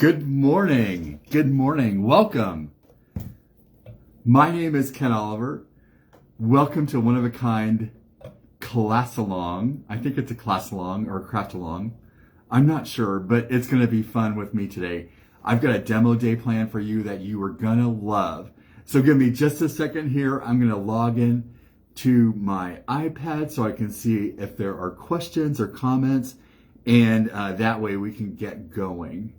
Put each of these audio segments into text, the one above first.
Good morning. Good morning. Welcome. My name is Ken Oliver. Welcome to One of a Kind class along. I think it's a class along or a craft along. I'm not sure, but it's going to be fun with me today. I've got a demo day planned for you that you are going to love. So give me just a second here. I'm going to log in to my iPad so I can see if there are questions or comments, and that way we can get going.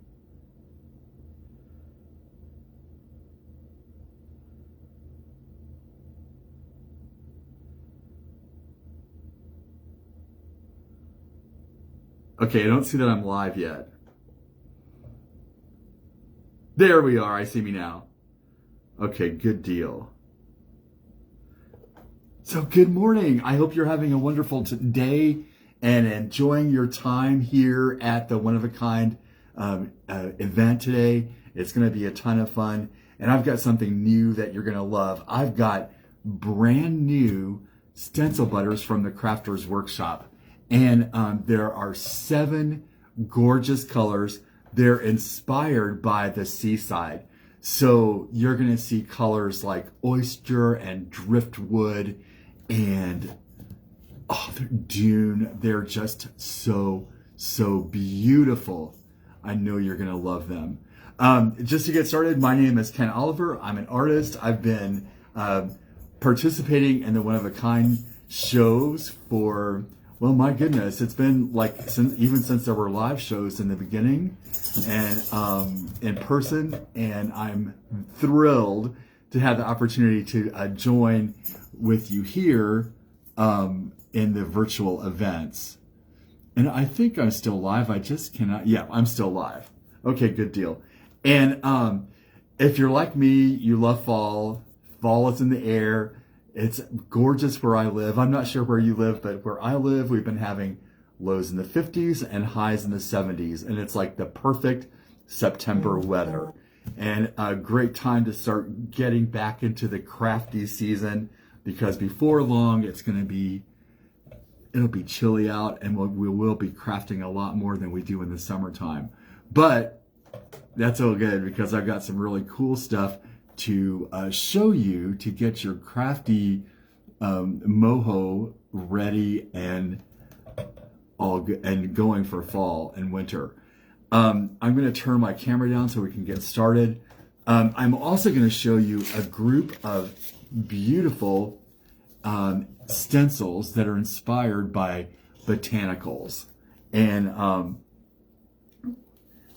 Okay, I don't see that I'm live yet. There we are. I see me now. Okay, good deal. So good morning. I hope you're having a wonderful day and enjoying your time here at the One of a Kind event today. It's going to be a ton of fun. And I've got something new that you're going to love. I've got brand new stencil butters from the Crafters Workshop. And there are 7 gorgeous colors. They're inspired by the seaside. So you're going to see colors like oyster and driftwood and dune. They're just so beautiful. I know you're going to love them. Just to get started, my name is Ken Oliver. I'm an artist. I've been participating in the One of a Kind shows for, well, my goodness, it's been like even since there were live shows in the beginning and in person, and I'm thrilled to have the opportunity to join with you here in the virtual events. And I think I'm still live. I just cannot. Yeah, I'm still live. Okay, good deal. And if you're like me, you love fall. Fall is in the air. It's gorgeous where I live. I'm not sure where you live, but where I live, we've been having lows in the 50s and highs in the 70s. And it's like the perfect September weather. And a great time to start getting back into the crafty season, because before long, it'll be chilly out, and we will be crafting a lot more than we do in the summertime. But that's all good, because I've got some really cool stuff to show you to get your crafty moho ready and going for fall and winter. I'm going to turn my camera down so we can get started. I'm also going to show you a group of beautiful stencils that are inspired by botanicals. And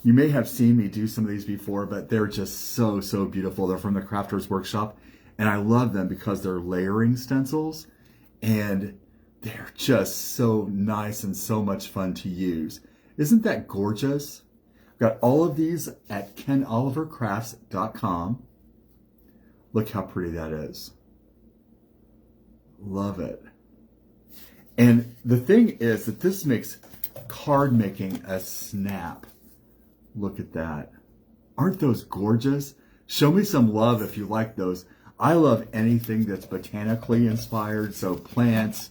you may have seen me do some of these before, but they're just so beautiful. They're from the Crafters Workshop, and I love them because they're layering stencils, and they're just so nice and so much fun to use. Isn't that gorgeous? I've got all of these at kenolivercrafts.com. Look how pretty that is. Love it. And the thing is that this makes card making a snap. Look at that. Aren't those gorgeous? Show me some love if you like those. I love anything that's botanically inspired. So plants,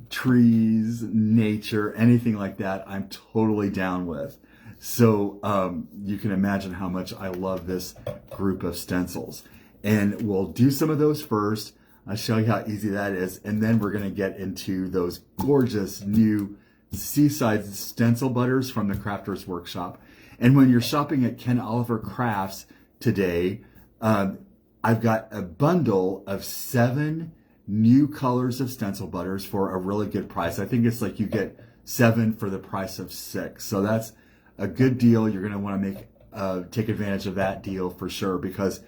trees, nature, anything like that, I'm totally down with. So you can imagine how much I love this group of stencils. And we'll do some of those first. I'll show you how easy that is. And then we're going to get into those gorgeous new Seaside Stencil Butters from the Crafters Workshop. And when you're shopping at Ken Oliver Crafts today, I've got a bundle of 7 new colors of stencil butters for a really good price. I think it's like you get 7 for the price of 6. So that's a good deal. You're going to want to take advantage of that deal for sure, because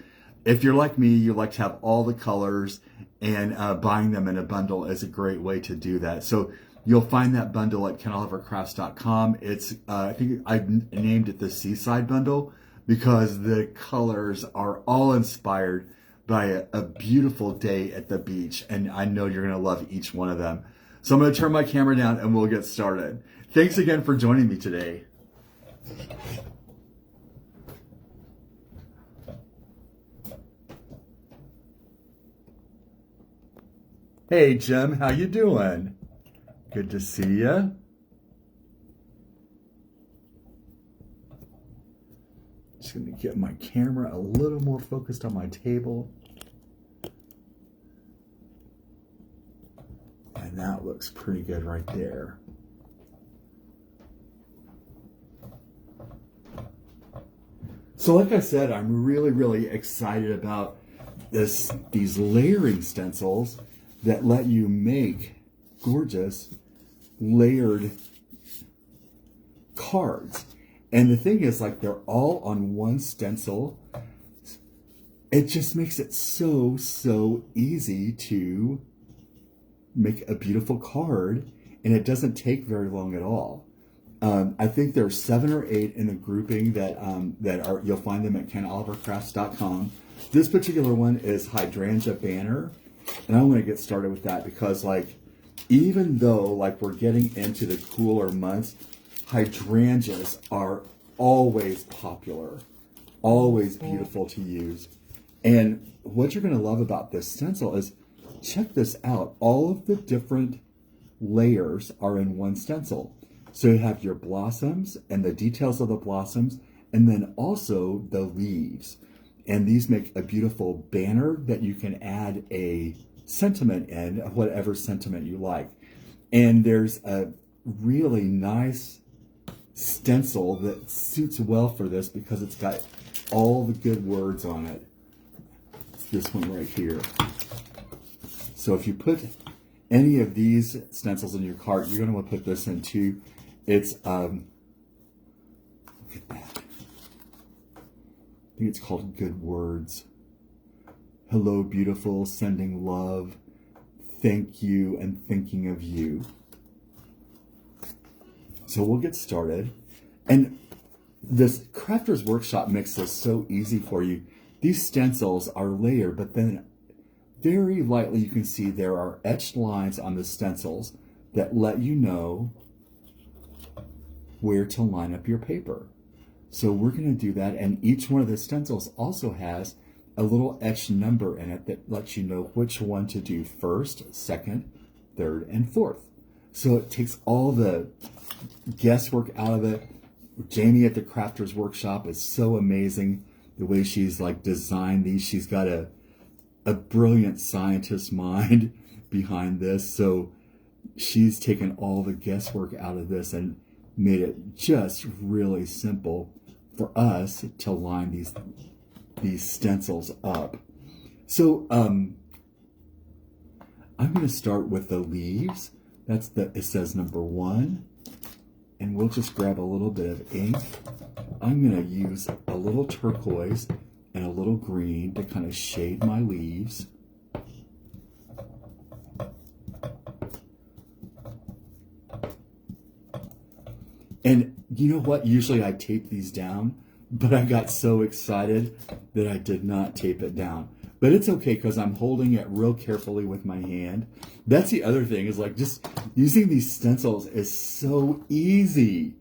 if you're like me, you like to have all the colors, and buying them in a bundle is a great way to do that. So you'll find that bundle at kenolivercrafts.com. It's I think I named it the Seaside Bundle because the colors are all inspired by a beautiful day at the beach, and I know you're going to love each one of them. So I'm going to turn my camera down and we'll get started. Thanks again for joining me today. Hey Jim, how you doing? Good to see you. Just going to get my camera a little more focused on my table. And that looks pretty good right there. So like I said, I'm really, really excited about these layering stencils that let you make gorgeous layered cards. And the thing is, like, they're all on one stencil. It just makes it so easy to make a beautiful card, and it doesn't take very long at all. I think there's 7 or 8 in the grouping that you'll find them at kenolivercrafts.com. This particular one is Hydrangea Banner, and I want to get started with that because, like, even though, like, we're getting into the cooler months, hydrangeas are always popular, always beautiful to use. And what you're going to love about this stencil is, check this out. All of the different layers are in one stencil. So you have your blossoms and the details of the blossoms, and then also the leaves. And these make a beautiful banner that you can add a sentiment in, whatever sentiment you like. And there's a really nice stencil that suits well for this because it's got all the good words on it. It's this one right here. So if you put any of these stencils in your cart, you're going to want to put this in too. It's, look at that. I think it's called Good Words. Hello, beautiful, sending love, thank you, and thinking of you. So we'll get started. And this Crafter's Workshop makes this so easy for you. These stencils are layered, but then very lightly you can see there are etched lines on the stencils that let you know where to line up your paper. So we're going to do that, and each one of the stencils also has a little etched number in it that lets you know which one to do first, second, third, and fourth. So it takes all the guesswork out of it. Jamie at the Crafter's Workshop is so amazing the way she's like designed these. She's got a brilliant scientist mind behind this. So she's taken all the guesswork out of this and made it just really simple for us to line these stencils up. So I'm going to start with the leaves. It says number 1, and we'll just grab a little bit of ink. I'm going to use a little turquoise and a little green to kind of shade my leaves. And you know what? Usually I tape these down, but I got so excited that I did not tape it down. But it's okay because I'm holding it real carefully with my hand. That's the other thing, is like just using these stencils is so easy.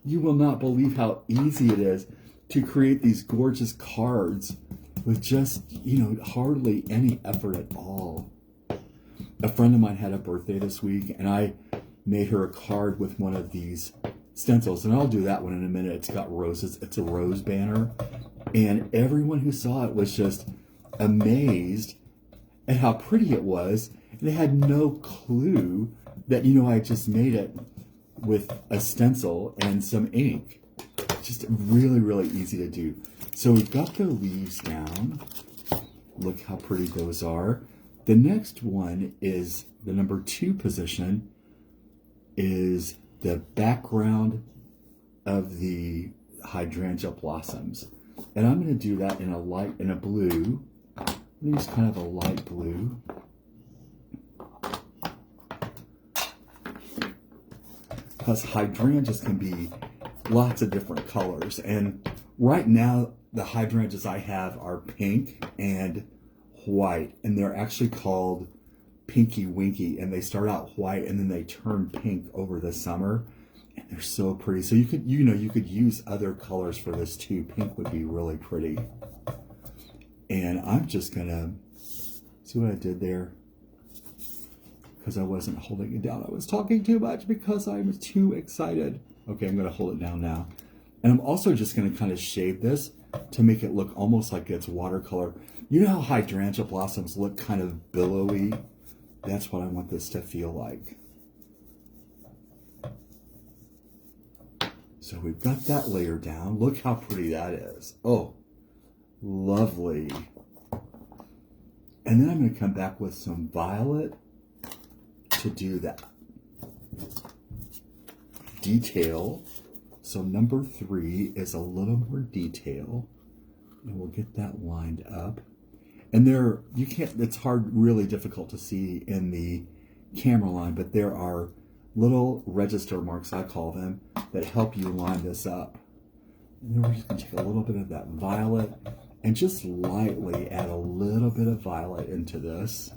You will not believe how easy it is to create these gorgeous cards with just, you know, hardly any effort at all. A friend of mine had a birthday this week, and I made her a card with one of these stencils, and I'll do that one in a minute. It's got roses. It's a rose banner, and everyone who saw it was just amazed at how pretty it was. And they had no clue that, you know, I just made it with a stencil and some ink. Just really, really easy to do. So we've got the leaves down. Look how pretty those are. The next one is the number 2 position, is the background of the hydrangea blossoms. And I'm going to do that in a blue. Use kind of a light blue. Because hydrangeas can be lots of different colors. And right now, the hydrangeas I have are pink and white. And they're actually called Pinky Winky. And they start out white and then they turn pink over the summer. And they're so pretty. So you could use other colors for this too. Pink would be really pretty. And I'm just gonna see what I did there, because I wasn't holding it down. I was talking too much because I was too excited. Okay, I'm gonna hold it down now. And I'm also just gonna kind of shade this to make it look almost like it's watercolor. You know how hydrangea blossoms look kind of billowy? That's what I want this to feel like. So we've got that layer down. Look how pretty that is. Oh, lovely. And then I'm going to come back with some violet to do that detail. So number 3 is a little more detail. And we'll get that lined up. And there, you can't, it's hard, really difficult to see in the camera line, but there are little register marks, I call them, that help you line this up. And then we're just going to take a little bit of that violet and just lightly add a little bit of violet into this.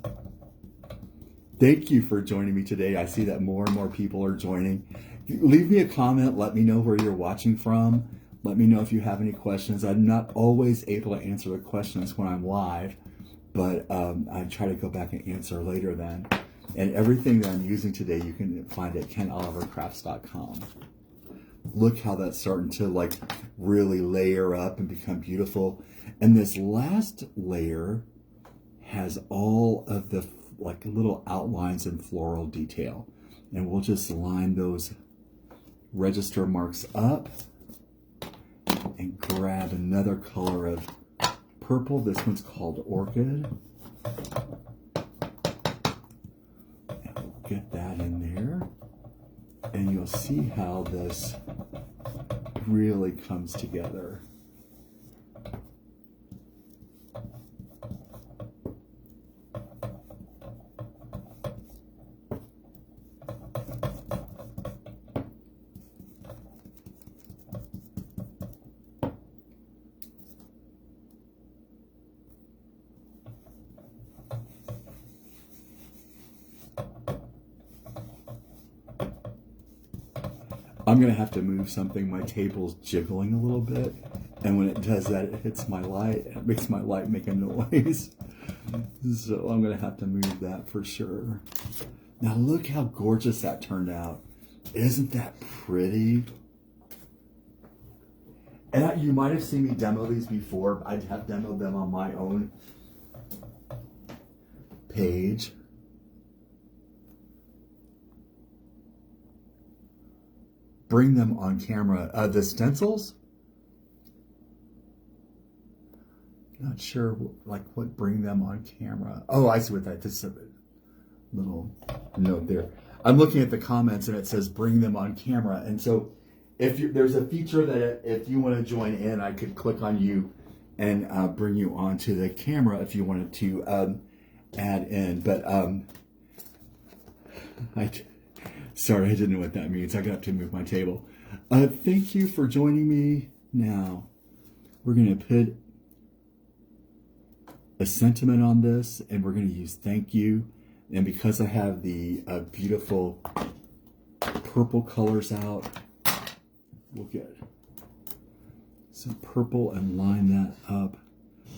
Thank you for joining me today. I see that more and more people are joining. Leave me a comment. Let me know where you're watching from. Let me know if you have any questions. I'm not always able to answer the questions when I'm live, but I try to go back and answer later then. And everything that I'm using today, you can find at kenolivercrafts.com. Look how that's starting to like really layer up and become beautiful. And this last layer has all of the like little outlines and floral detail. And we'll just line those register marks up and grab another color of purple. This one's called Orchid. And we'll get that in there. And you'll see how this really comes together. I'm going to have to move something. My table's jiggling a little bit. And when it does that, it hits my light. It makes my light make a noise. So I'm going to have to move that for sure. Now look how gorgeous that turned out. Isn't that pretty? And you might have seen me demo these before. I have demoed them on my own page. Bring them on camera. The stencils, not sure like what bring them on camera. Oh, I see what that, this is a little note there. I'm looking at the comments and it says bring them on camera. And so if there's a feature that if you want to join in, I could click on you and bring you onto the camera if you wanted to add in. But sorry, I didn't know what that means. I got to move my table. Thank you for joining me. Now, we're going to put a sentiment on this, and we're going to use thank you. And because I have the beautiful purple colors out, we'll get some purple and line that up.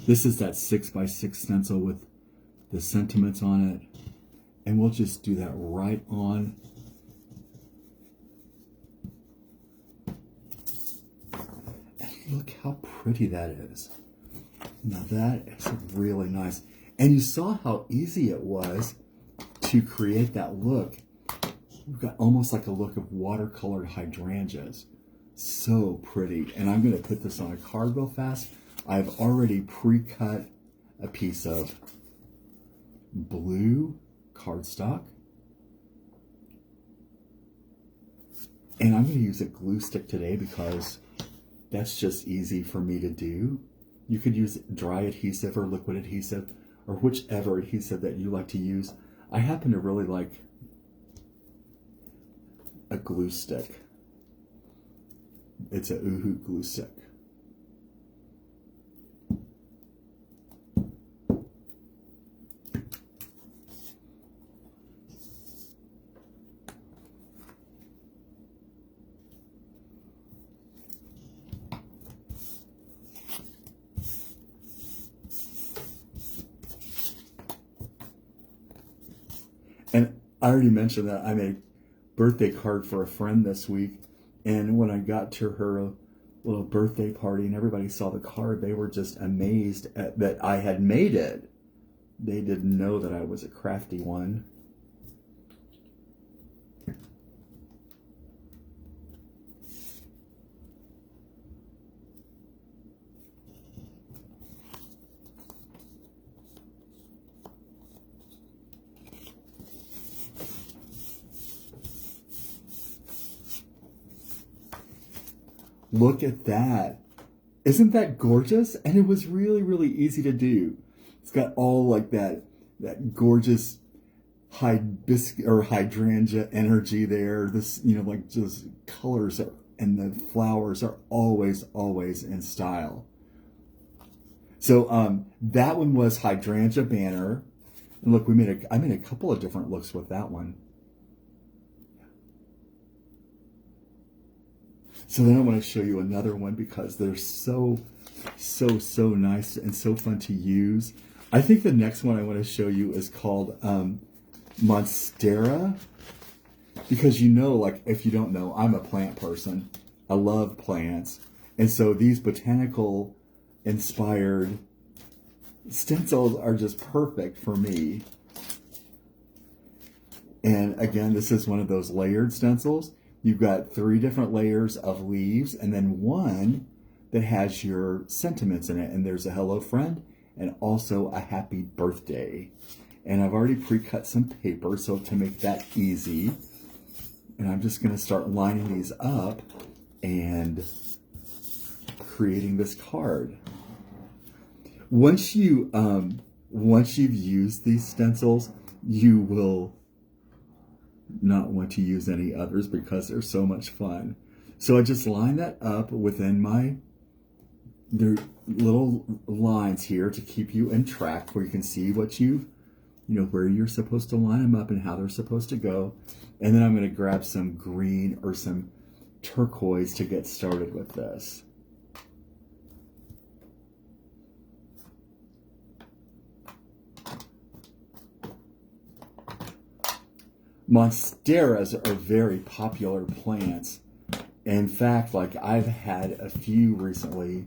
This is that 6x6 stencil with the sentiments on it. And we'll just do that right on. Look how pretty that is. Now that is really nice. And you saw how easy it was to create that look. We've got almost like a look of watercolored hydrangeas. So pretty. And I'm going to put this on a card real fast. I've already pre-cut a piece of blue cardstock. And I'm going to use a glue stick today because that's just easy for me to do. You could use dry adhesive or liquid adhesive or whichever adhesive that you like to use. I happen to really like a glue stick. It's a OOAK glue stick. And I already mentioned that I made a birthday card for a friend this week. And when I got to her little birthday party, and everybody saw the card. They were just amazed that I had made it. They didn't know that I was a crafty one. Look at that. Isn't that gorgeous? And it was really, really easy to do. It's got all like that gorgeous hibiscus or hydrangea energy there. This, you know, like just colors and the flowers are always, always in style. So that one was Hydrangea Banner. And look, I made a couple of different looks with that one. So then I want to show you another one because they're so nice and so fun to use. I think the next one I want to show you is called Monstera. Because you know, like, if you don't know, I'm a plant person. I love plants. And so these botanical inspired stencils are just perfect for me. And again, this is one of those layered stencils. You've got 3 different layers of leaves and then one that has your sentiments in it. And there's a hello friend and also a happy birthday. And I've already pre-cut some paper so to make that easy. And I'm just going to start lining these up and creating this card. Once you've used these stencils, you will not want to use any others because they're so much fun. So I just line that up within their little lines here to keep you in track where you can see what where you're supposed to line them up and how they're supposed to go. And then I'm going to grab some green or some turquoise to get started with this. Monsteras are very popular plants. In fact, like I've had a few recently,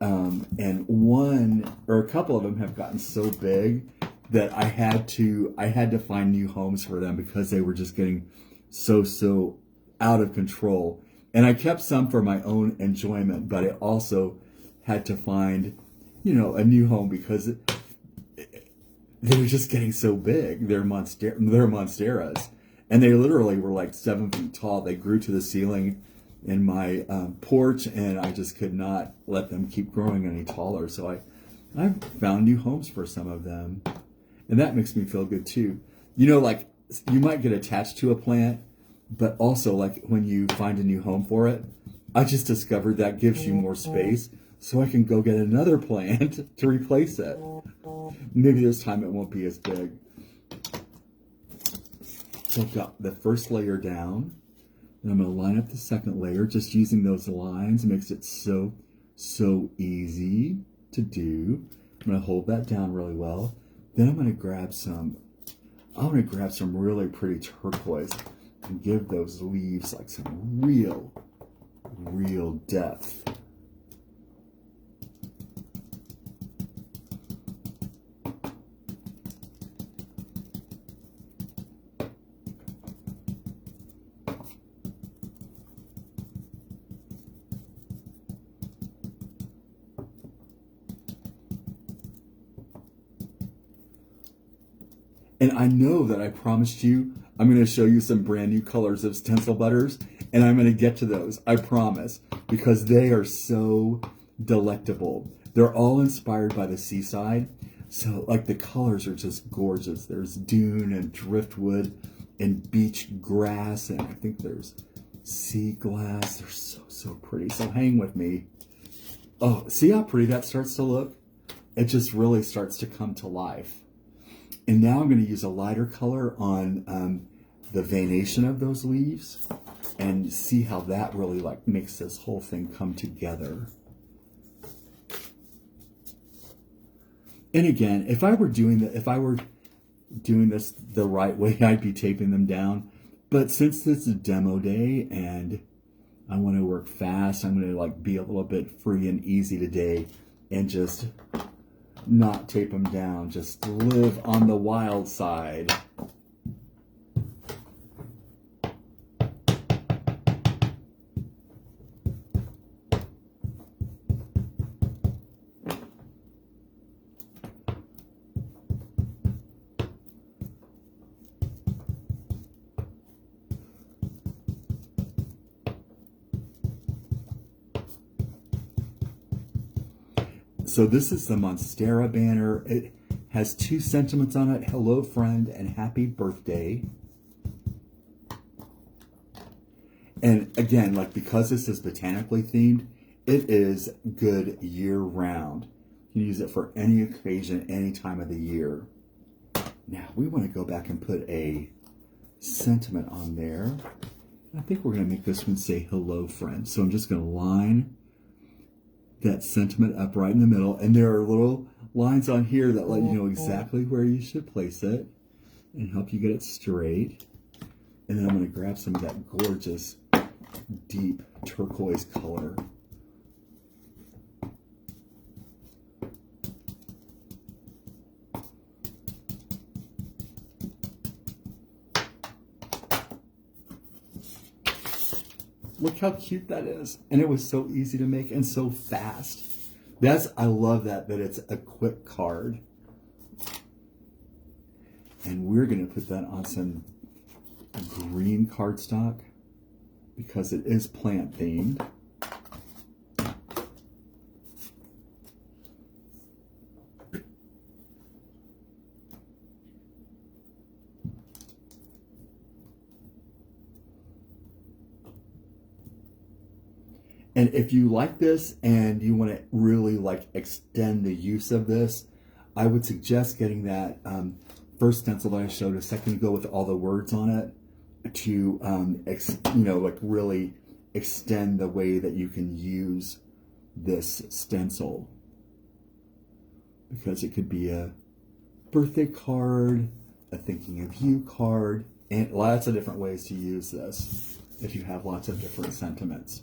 and one or a couple of them have gotten so big that I had to find new homes for them because they were just getting so out of control. And I kept some for my own enjoyment, but I also had to find, a new home because they were just getting so big. They're monsteras. And they literally were like 7 feet tall. They grew to the ceiling in my porch, and I just could not let them keep growing any taller. So I found new homes for some of them. And that makes me feel good too. Like you might get attached to a plant, but also like when you find a new home for it, I just discovered that gives you more space so I can go get another plant to replace it. Maybe this time it won't be as big. So I've got the first layer down, and I'm going to line up the second layer. Just using those lines makes it so easy to do. I'm going to hold that down really well. Then I'm going to grab some really pretty turquoise and give those leaves like some real depth. And I know that I promised you I'm going to show you some brand new colors of stencil butters, and I'm going to get to those, I promise, because they are so delectable. They're all inspired by the seaside, so like the colors are just gorgeous. There's dune and driftwood and beach grass, and I think there's sea glass. They're so pretty. So hang with me. Oh, see how pretty that starts to look? It just really starts to come to life. And now I'm going to use a lighter color on the veination of those leaves and see how that really like makes this whole thing come together. And again, if I were doing this the right way, I'd be taping them down. But since this is a demo day and I want to work fast. I'm going to like be a little bit free and easy today and just not tape them down. Just live on the wild side. So this is the Monstera banner. It has 2 sentiments on it: hello friend and happy birthday. And again, like, because this is botanically themed, it is good year round. You can use it for any occasion, any time of the year. Now we want to go back and put a sentiment on there. I think we're going to make this one say hello friend. So I'm just going to line that sentiment up right in the middle, and there are little lines on here that let you know exactly where you should place it and help you get it straight. And then I'm going to grab some of that gorgeous deep turquoise color. Look how cute that is. And it was so easy to make and so fast. I love that it's a quick card. And we're going to put that on some green cardstock because it is plant themed. And if you like this and you want to really like extend the use of this, I would suggest getting that first stencil that I showed a second ago with all the words on it to, like really extend the way that you can use this stencil. Because it could be a birthday card, a thinking of you card, and lots of different ways to use this if you have lots of different sentiments.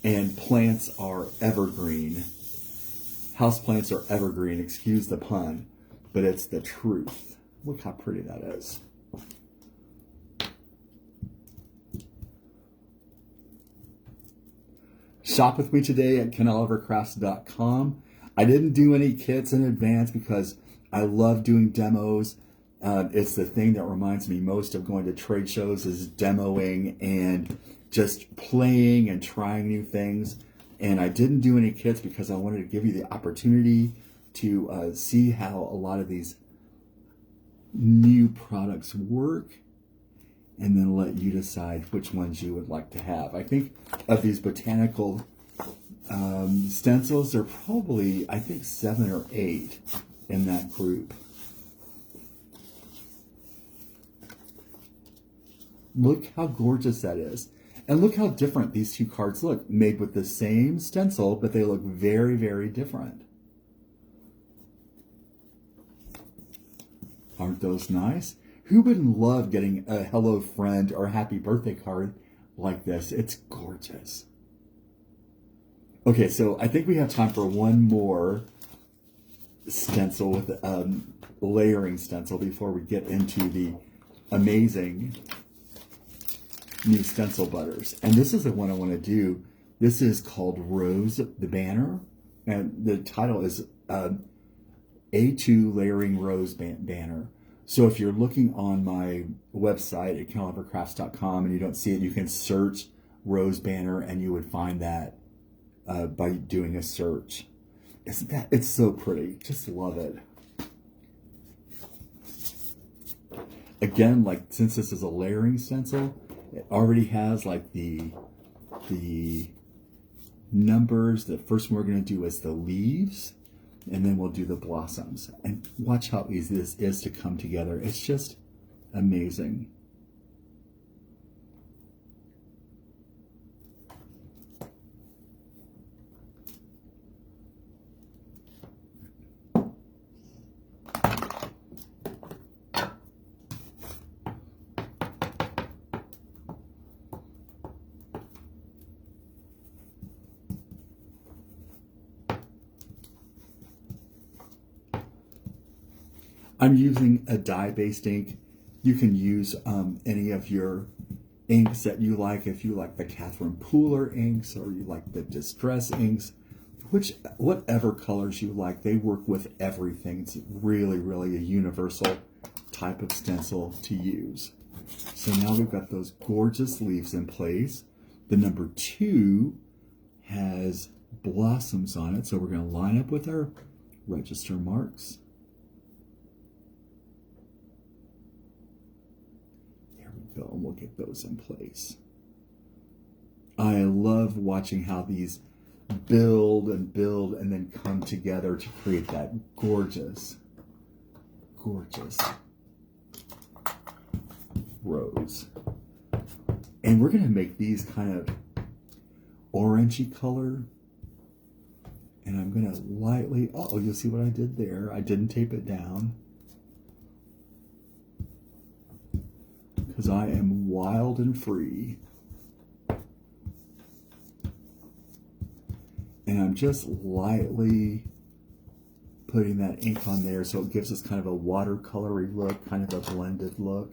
And plants are evergreen. Houseplants are evergreen, excuse the pun, but it's the truth. Look how pretty that is. Shop with me today at kenolivercrafts.com. I didn't do any kits in advance because I love doing demos. It's the thing that reminds me most of going to trade shows, is demoing and just playing and trying new things. And I didn't do any kits because I wanted to give you the opportunity to see how a lot of these new products work, and then let you decide which ones you would like to have. I think of these botanical stencils, there are probably, I think, 7 or 8 in that group. Look how gorgeous that is. And look how different these 2 cards look. Made with the same stencil, but they look very, very different. Aren't those nice? Who wouldn't love getting a hello friend or happy birthday card like this? It's gorgeous. Okay, so I think we have time for one more stencil with layering stencil before we get into the amazing new stencil butters. And this is the one I want to do. This is called Rose, the banner. And the title is A2 Layering Rose Banner. So if you're looking on my website at kenolivercrafts.com and you don't see it, you can search Rose Banner and you would find that by doing a search. Isn't that, it's so pretty. Just love it. Again, like, since this is a layering stencil, it already has like the numbers. The first one we're going to do is the leaves, and then we'll do the blossoms. And watch how easy this is to come together. It's just amazing. I'm using a dye-based ink. You can use any of your inks that you like. If you like the Catherine Pooler inks or you like the Distress inks, whatever colors you like, they work with everything. It's really, really a universal type of stencil to use. So now we've got those gorgeous leaves in place. The number 2 has blossoms on it, so we're going to line up with our register marks. There we go, and we'll get those in place. I love watching how these build and then come together to create that gorgeous, gorgeous rose. And we're going to make these kind of orangey color. And I'm going to lightly, oh, you'll see what I did there. I didn't tape it down, because I am wild and free. And I'm just lightly putting that ink on there so it gives us kind of a watercolory look, kind of a blended look.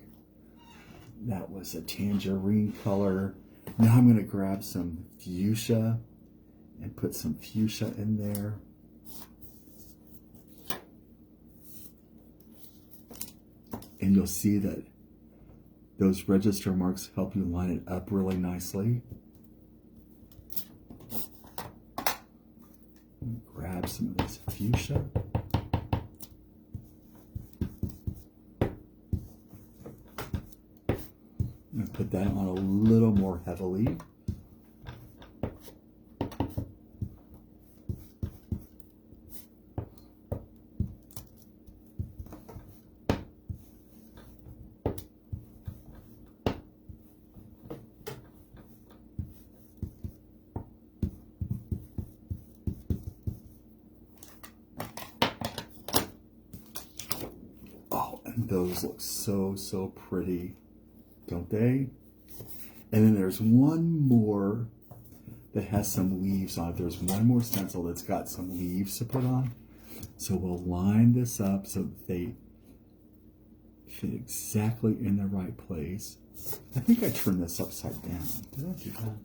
That was a tangerine color. Now I'm going to grab some fuchsia and put some fuchsia in there. And you'll see that those register marks help you line it up really nicely. Grab some of this fuchsia. And put that on a little more heavily. Those look so, so pretty, don't they? And then there's one more that has some leaves on it. There's one more stencil that's got some leaves to put on. So we'll line this up so that they fit exactly in the right place. I think I turned this upside down. Did I do that?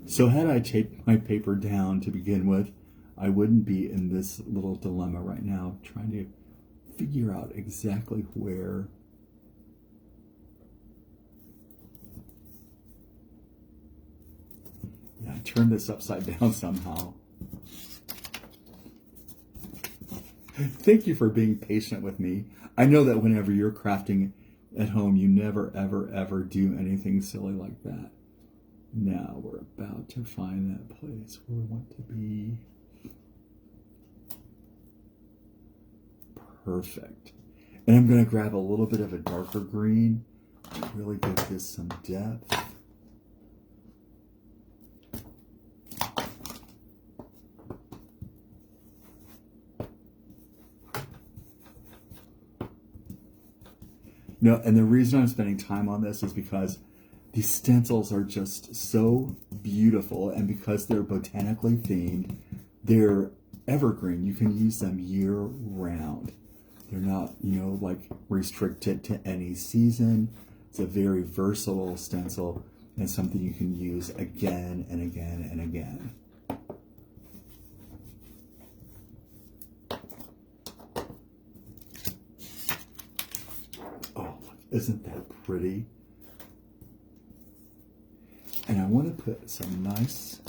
So had I taped my paper down to begin with, I wouldn't be in this little dilemma right now, trying to figure out exactly where I turned this upside down somehow. Thank you for being patient with me. I know that whenever you're crafting at home, you never, ever, ever do anything silly like that. Now we're about to find that place where we want to be. Perfect. And I'm going to grab a little bit of a darker green to really give this some depth. No, and the reason I'm spending time on this is because these stencils are just so beautiful, and because they're botanically themed, they're evergreen. You can use them year round. They're not, like restricted to any season. It's a very versatile stencil and something you can use again and again and again. Oh, isn't that pretty? And I want to put a nice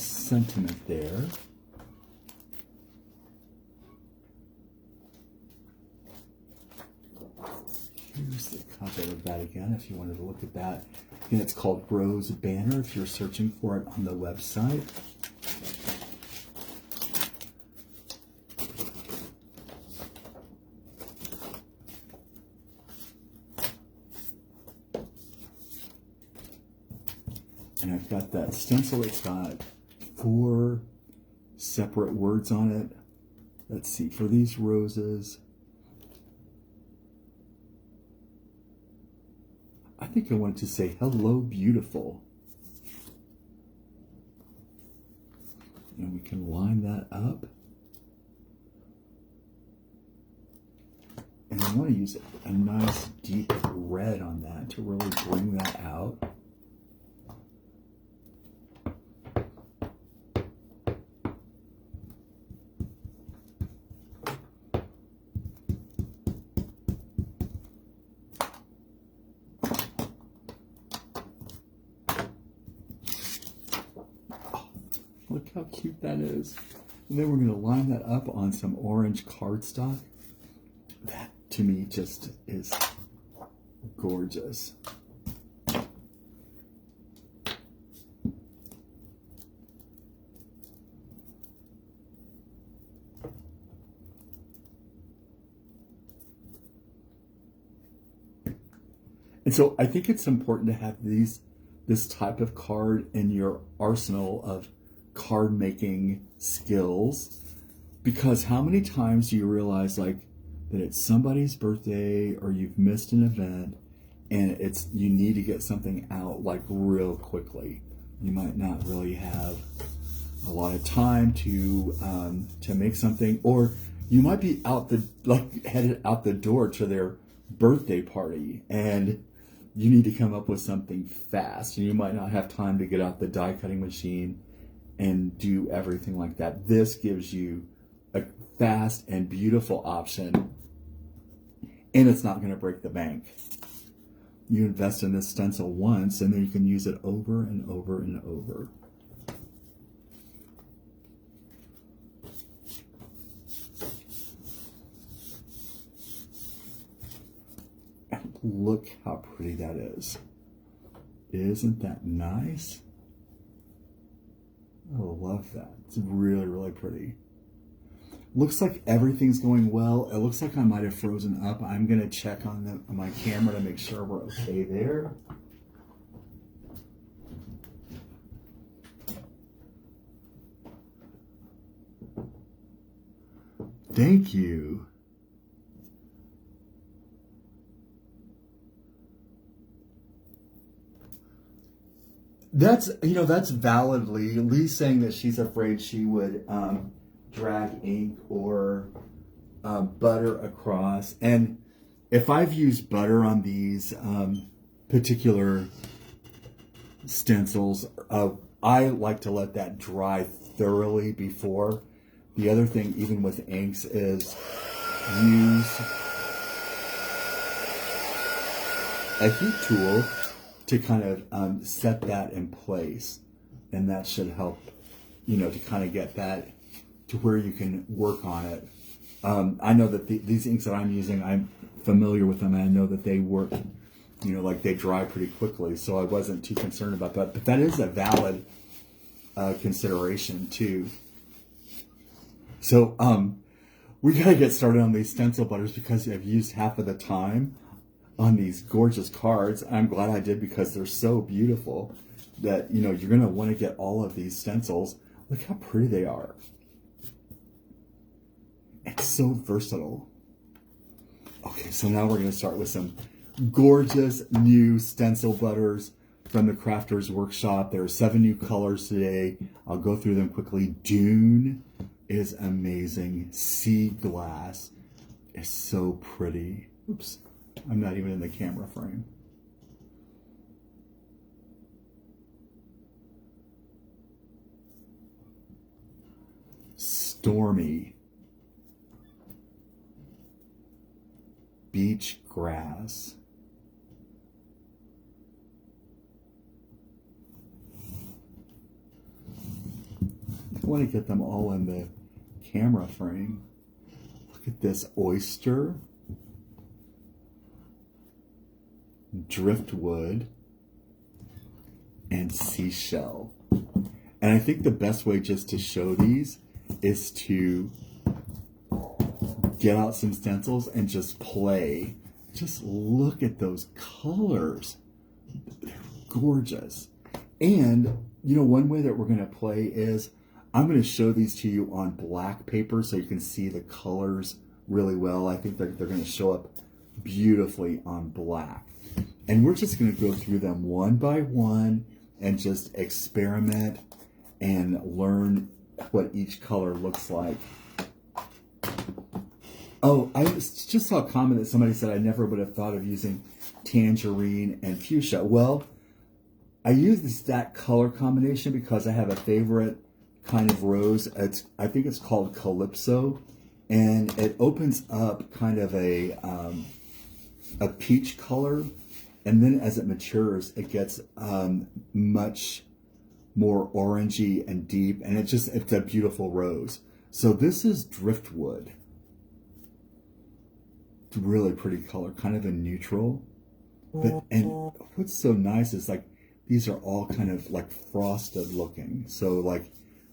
sentiment there. Here's the cover of that again, if you wanted to look at that. Again, it's called Rose Banner if you're searching for it on the website. And got that stencil. It's got 4 separate words on it. Let's see, for these roses, I think I wanted to say, hello, beautiful. And we can line that up. And I want to use a nice deep red on that to really bring that out. Look how cute that is. And then we're going to line that up on some orange cardstock. That, to me, just is gorgeous. And so I think it's important to have this type of card in your arsenal of card making skills, because how many times do you realize like that it's somebody's birthday or you've missed an event and you need to get something out like real quickly. You might not really have a lot of time to make something, or you might be headed out the door to their birthday party and you need to come up with something fast, and you might not have time to get out the die cutting machine and do everything like that. This gives you a fast and beautiful option, and it's not going to break the bank. You invest in this stencil once, and then you can use it over and over and over. And look how pretty that is. Isn't that nice? I love that. It's really, really pretty. Looks like everything's going well. It looks like I might have frozen up. I'm going to check on my camera to make sure we're okay there. Thank you. That's validly Lee's saying that she's afraid she would drag ink or butter across. And if I've used butter on these particular stencils, I like to let that dry thoroughly before. The other thing, even with inks, is use a heat tool to kind of set that in place, and that should help, to kind of get that to where you can work on it. I know that these inks that I'm using, I'm familiar with them, and I know that they work, like they dry pretty quickly, so I wasn't too concerned about that. But that is a valid consideration too. So we gotta get started on these stencil butters because I've used half of the time on these gorgeous cards. I'm glad I did, because they're so beautiful that, you're going to want to get all of these stencils. Look how pretty they are. It's so versatile. Okay, so now we're going to start with some gorgeous new stencil butters from the Crafters Workshop. There are 7 new colors today. I'll go through them quickly. Dune is amazing. Sea Glass is so pretty. Oops. I'm not even in the camera frame. Stormy. Beach Grass. I want to get them all in the camera frame. Look at this. Oyster. Driftwood, and seashell. And I think the best way just to show these is to get out some stencils and just play. Just look at those colors. They're gorgeous. And, you know, one way that we're going to play is I'm going to show these to you on black paper so you can see the colors really well. I think they're going to show up beautifully on black. And we're just going to go through them one by one and just experiment and learn what each color looks like. Oh, I just saw a comment that somebody said I never would have thought of using tangerine and fuchsia. Well, I use that color combination because I have a favorite kind of rose. I think it's called Calypso, and it opens up kind of a peach color, and then as it matures, it gets much more orangey and deep, and it's a beautiful rose. So this is driftwood. It's a really pretty color, kind of a neutral. And what's so nice is like these are all kind of like frosted looking. So like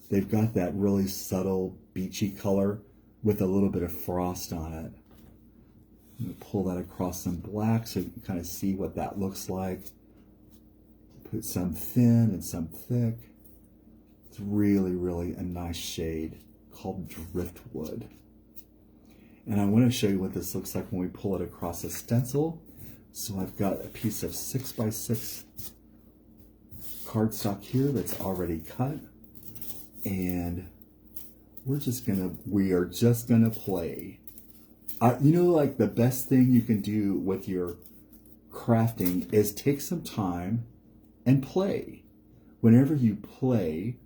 they've got that really subtle beachy color with a little bit of frost on it. I'm going to pull that across some black so you can kind of see what that looks like. Put some thin and some thick. It's really, really a nice shade called driftwood. And I want to show you what this looks like when we pull it across a stencil. So I've got a piece of 6x6 cardstock here that's already cut. And we are just gonna play. You know, like the best thing you can do with your crafting is take some time and play. Whenever you play,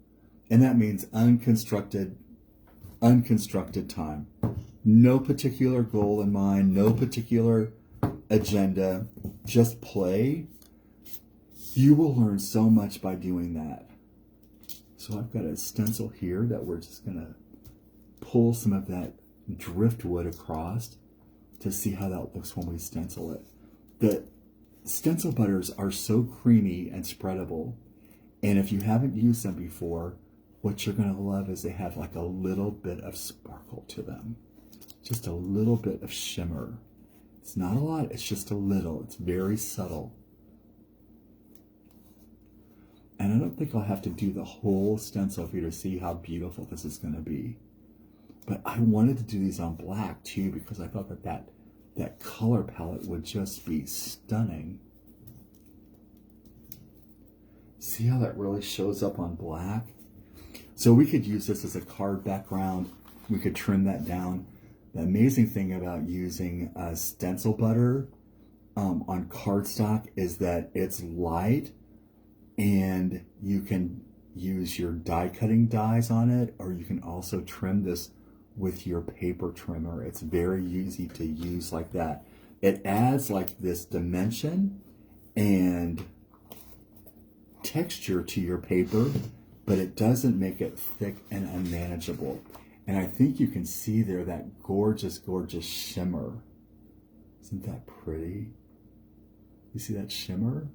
and that means unconstructed time. No particular goal in mind, no particular agenda, just play. You will learn so much by doing that. So I've got a stencil here that we're just gonna pull some of that driftwood across to see how that looks when we stencil it. The stencil butters are so creamy and spreadable, and if you haven't used them before, what you're gonna love is they have like a little bit of sparkle to them. Just a little bit of shimmer. It's not a lot, it's just a little. It's very subtle. And I don't think I'll have to do the whole stencil for you to see how beautiful this is going to be. But I wanted to do these on black too because I thought that color palette would just be stunning. See how that really shows up on black? So we could use this as a card background. We could trim that down. The amazing thing about using stencil butter on cardstock is that it's light, and you can use your die cutting dies on it, or you can also trim this with your paper trimmer. It's very easy to use like that. It adds like this dimension and texture to your paper, but it doesn't make it thick and unmanageable. And I think you can see there that gorgeous, gorgeous shimmer. Isn't that pretty? You see that shimmer?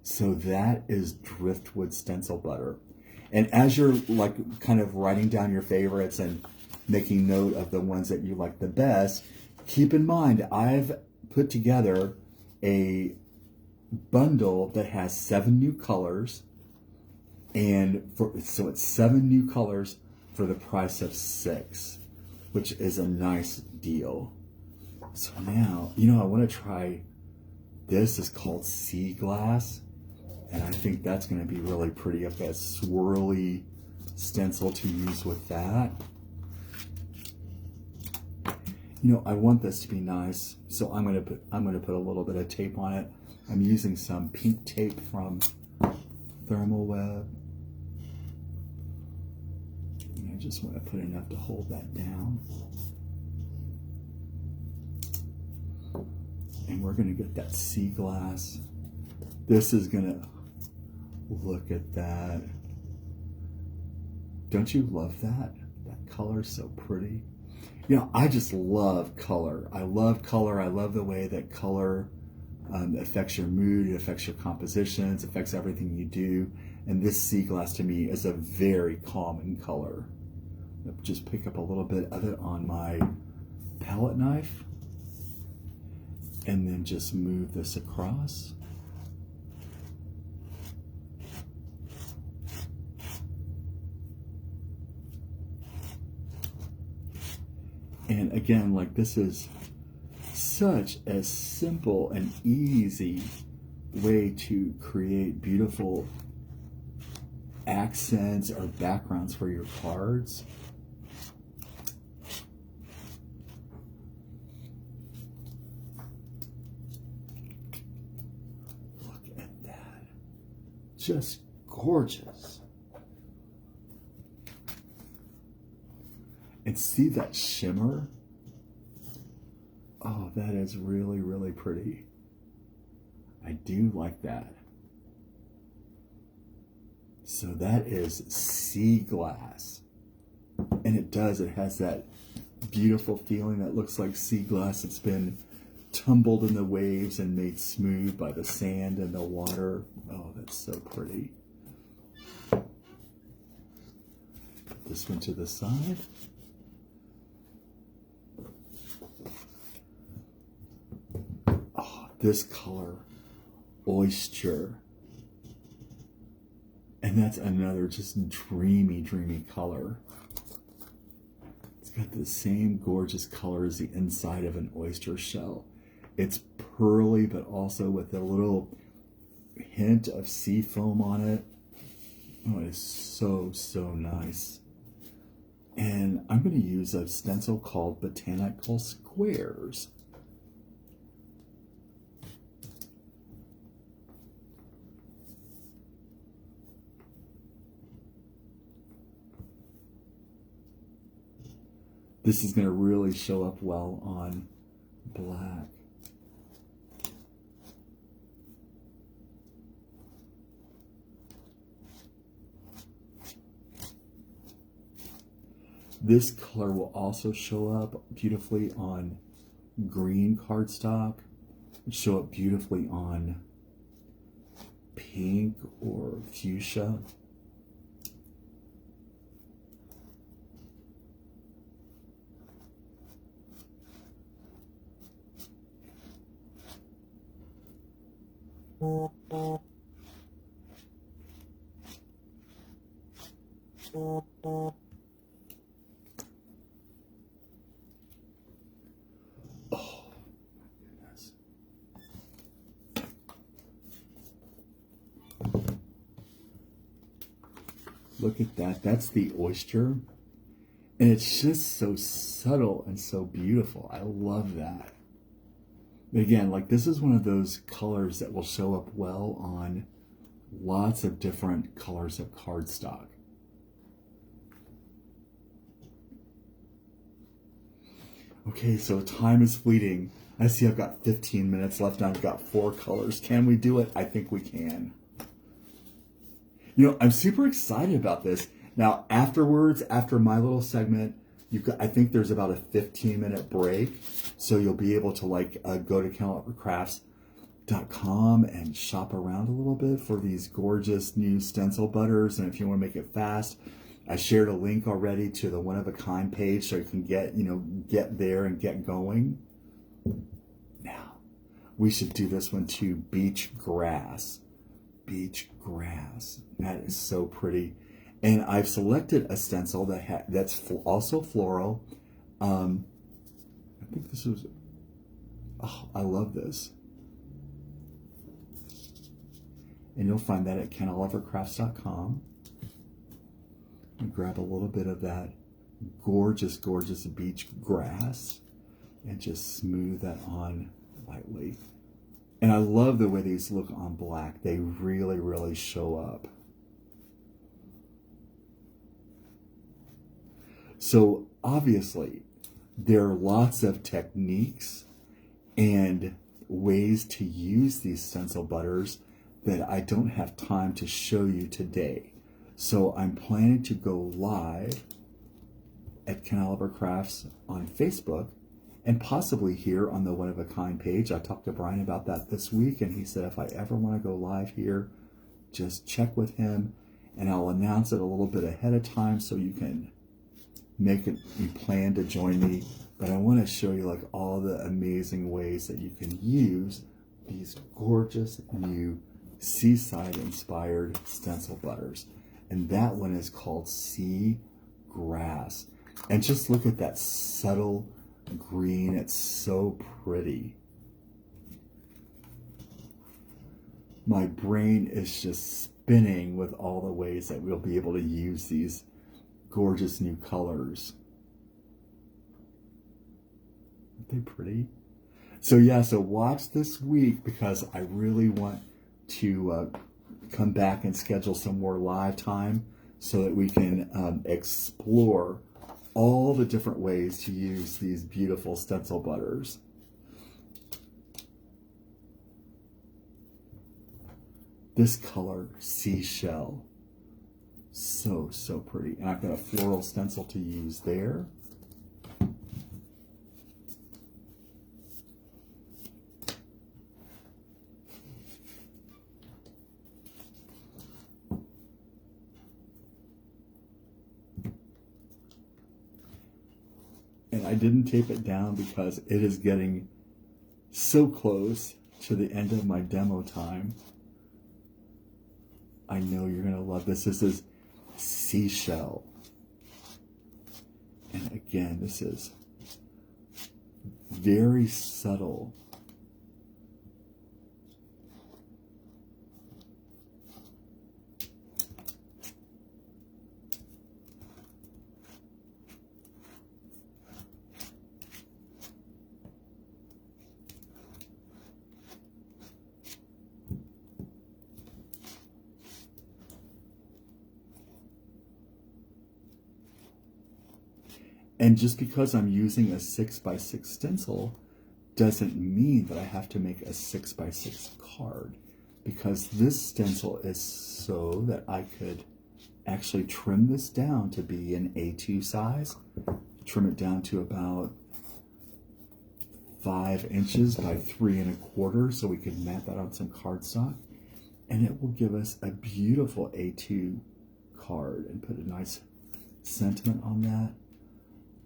So that is driftwood stencil butter. And as you're like kind of writing down your favorites and making note of the ones that you like the best, keep in mind I've put together a bundle that has 7 new colors, and so it's 7 new colors for the price of 6, which is a nice deal. So now, you know, I want to try, this is called Sea Glass, and I think that's going to be really pretty. I've got a swirly stencil to use with that. You know, I want this to be nice, so I'm going to put a little bit of tape on it. I'm using some pink tape from Thermal Web. And I just want to put enough to hold that down. And we're going to get that sea glass. This is going to, look at that. Don't you love that? That color's so pretty. You know, I just love color. I love color. I love the way that color affects your mood, it affects your compositions, affects everything you do. And this sea glass to me is a very calming color. I'll just pick up a little bit of it on my palette knife and then just move this across. And again, like, this is such a simple and easy way to create beautiful accents or backgrounds for your cards. Look at that. Just gorgeous. And see that shimmer? Oh, that is really, really pretty. I do like that. So that is sea glass. And it has that beautiful feeling that looks like sea glass that's been tumbled in the waves and made smooth by the sand and the water. Oh, that's so pretty. Put this one to the side. Oh, this color, oyster. And that's another just dreamy, dreamy color. It's got the same gorgeous color as the inside of an oyster shell. It's pearly, but also with a little hint of sea foam on it. Oh, it is so, so nice. And I'm going to use a stencil called Botanical Squares. This is going to really show up well on black. This color will also show up beautifully on green cardstock. Show up beautifully on pink or fuchsia. Oh, goodness. Look at that. That's the oyster. And it's just so subtle and so beautiful. I love that. But again, like, this is one of those colors that will show up well on lots of different colors of cardstock. Okay, so time is fleeting. I see I've got 15 minutes left and I've got 4 colors. Can we do it? I think we can. You know, I'm super excited about this. Now, afterwards, after my little segment, I think there's about a 15-minute break. So you'll be able to go to candlelovercrafts.com and shop around a little bit for these gorgeous new stencil butters. And if you want to make it fast, I shared a link already to the one-of-a-kind page so you can get there and get going. Now, we should do this one too, beach grass. Beach grass. That is so pretty. And I've selected a stencil that's also floral. I think this was, oh, I love this. And you'll find that at candlelovercrafts.com. And grab a little bit of that gorgeous, gorgeous beach grass and just smooth that on lightly. And I love the way these look on black. They really, really show up. So obviously, there are lots of techniques and ways to use these stencil butters that I don't have time to show you today. So I'm planning to go live at Ken Oliver Crafts on Facebook and possibly here on the One of a Kind page. I talked to Brian about that this week, and he said if I ever want to go live here, just check with him, and I'll announce it a little bit ahead of time so you can you plan to join me. But I want to show you all the amazing ways that you can use these gorgeous new seaside inspired stencil butters. And that one is called Sea Grass. And just look at that subtle green. It's so pretty. My brain is just spinning with all the ways that we'll be able to use these gorgeous new colors. Aren't they pretty? So yeah, so watch this week because I really want to come back and schedule some more live time so that we can explore all the different ways to use these beautiful stencil butters. This color, seashell, so pretty. And I've got a floral stencil to use there. And I didn't tape it down because it is getting so close to the end of my demo time. I know you're going to love this. This is seashell. And again, this is very subtle. And just because I'm using a 6x6 stencil doesn't mean that I have to make a 6x6 card, because this stencil is so that I could actually trim this down to be an A2 size, trim it down to about 5 inches by 3 1/4 so we could mat that on some cardstock, and it will give us a beautiful A2 card and put a nice sentiment on that.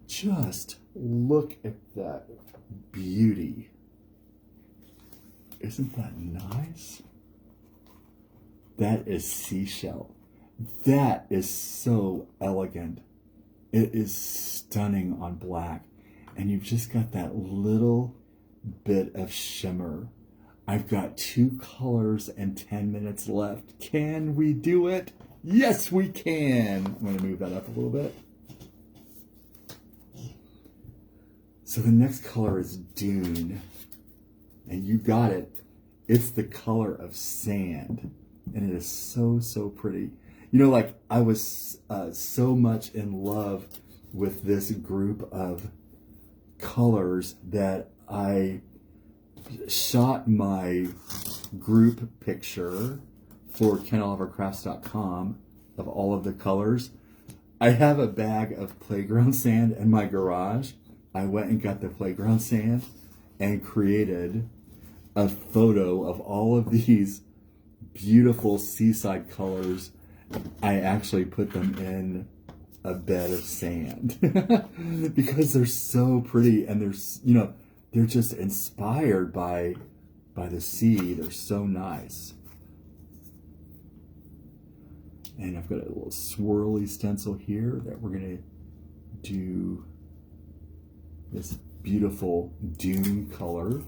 Just look at that beauty. Isn't that nice? That is seashell. That is so elegant. It is stunning on black. And you've just got that little bit of shimmer. I've got 2 colors and 10 minutes left. Can we do it? Yes, we can. I'm going to move that up a little bit. So the next color is Dune, and you got it. It's the color of sand, and it is so pretty. You know, like I was so much in love with this group of colors that I shot my group picture for KenOliverCrafts.com of all of the colors. I have a bag of playground sand in my garage. I went and got the playground sand and created a photo of all of these beautiful seaside colors. I actually put them in a bed of sand because they're so pretty, and they're just inspired by the sea. They're so nice. And I've got a little swirly stencil here that we're gonna do this beautiful dune color.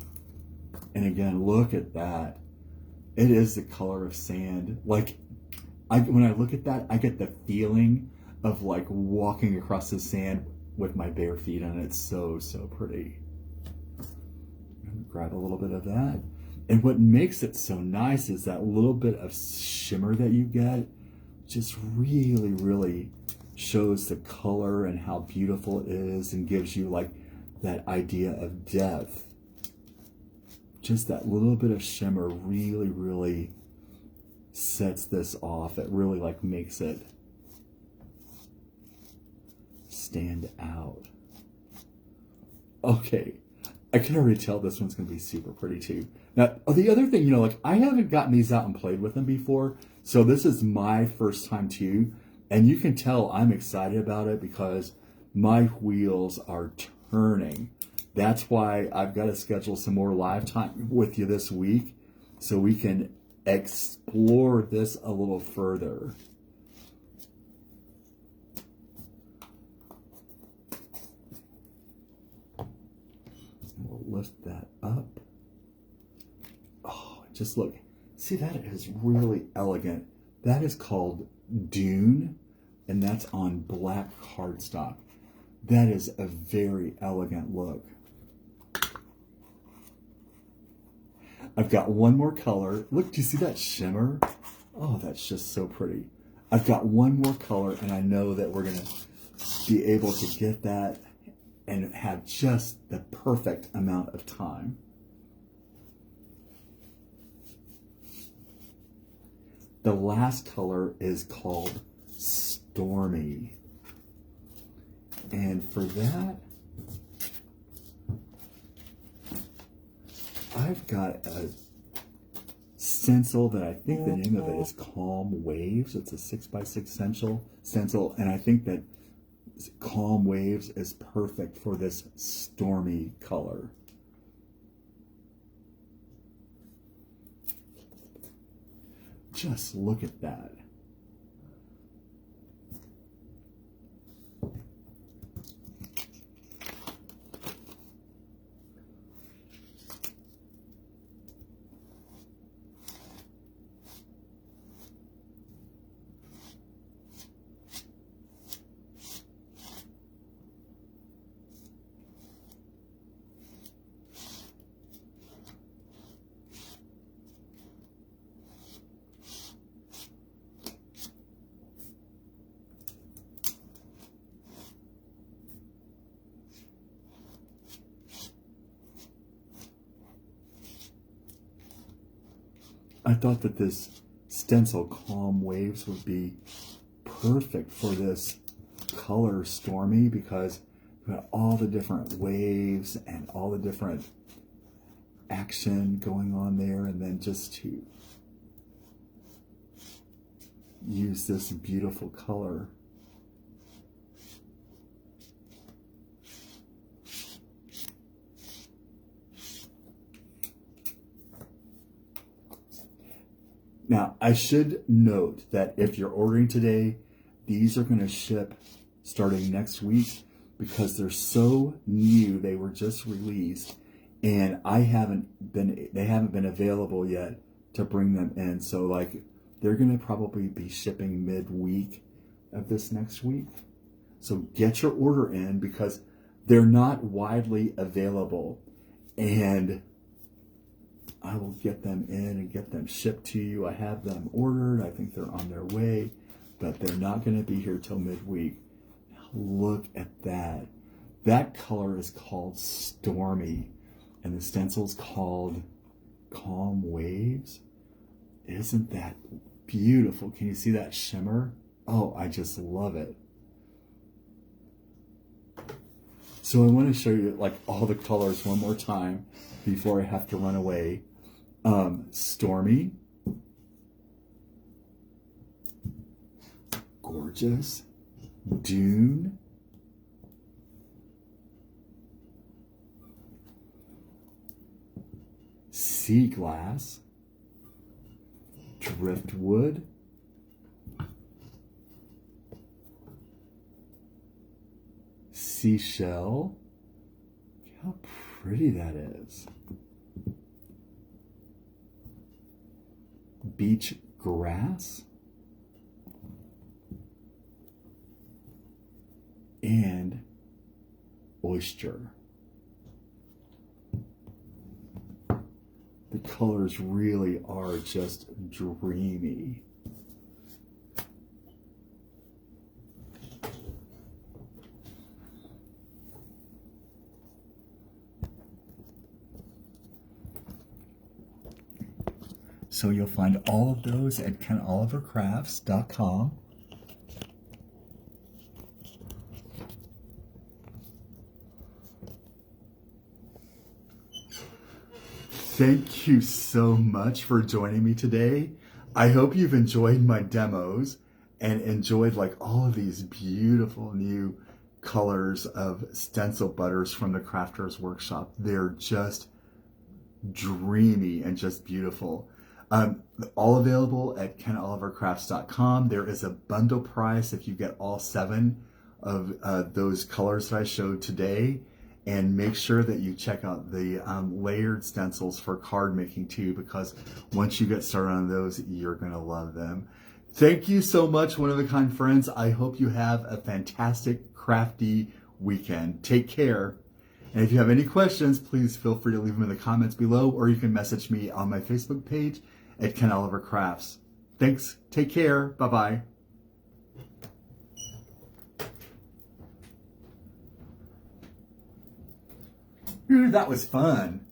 And again, look at that. It is the color of sand. Like, when I look at that, I get the feeling of like walking across the sand with my bare feet on it. It's so pretty. Grab a little bit of that. And what makes it so nice is that little bit of shimmer that you get just really shows the color and how beautiful it is, and gives you like that idea of depth. Just that little bit of shimmer really sets this off. It really like makes it stand out. Okay, I can already tell this one's gonna be super pretty too. Now, the other thing, like I haven't gotten these out and played with them before, so this is my first time too, and you can tell I'm excited about it because my wheels are turning. That's why I've got to schedule some more live time with you this week so we can explore this a little further. lift that up. Oh, just look. See, that is really elegant. That is called Dune, and that's on black cardstock. That is a very elegant look. I've got one more color. Look, do you see that shimmer? Oh, that's just so pretty. I've got one more color, and I know that we're going to be able to get that and have just the perfect amount of time. The last color is called Stormy. And for that, I've got a stencil that I think the name of it is Calm Waves. It's a 6x6 stencil, and I think that Calm Waves is perfect for this stormy color. Just look at that. I thought that this stencil Calm Waves would be perfect for this color Stormy, because we've got all the different waves and all the different action going on there, and then just to use this beautiful color. Now, I should note that if you're ordering today, these are going to ship starting next week because they're so new. They were just released, and they haven't been available yet to bring them in. So like, they're going to probably be shipping midweek of this next week. So get your order in because they're not widely available, and I will get them in and get them shipped to you. I have them ordered. I think they're on their way, but they're not going to be here till midweek. Now look at that. That color is called Stormy, and the stencil's called Calm Waves. Isn't that beautiful? Can you see that shimmer? Oh, I just love it. So I want to show you like all the colors one more time before I have to run away. Stormy, gorgeous, Dune, Sea Glass, Driftwood, Seashell. Look how pretty that is. Beach Grass, and Oyster. The colors really are just dreamy. So you'll find all of those at KenOliverCrafts.com. Thank you so much for joining me today. I hope you've enjoyed my demos and enjoyed like all of these beautiful new colors of stencil butters from the Crafters Workshop. They're just dreamy and just beautiful. All available at KenOliverCrafts.com. There is a bundle price if you get all 7 of those colors that I showed today. And make sure that you check out the layered stencils for card making too, because once you get started on those, you're gonna love them. Thank you so much, one of a kind friends. I hope you have a fantastic crafty weekend. Take care. And if you have any questions, please feel free to leave them in the comments below, or you can message me on my Facebook page at Ken Oliver Crafts. Thanks. Take care. Bye-bye. Ooh, that was fun.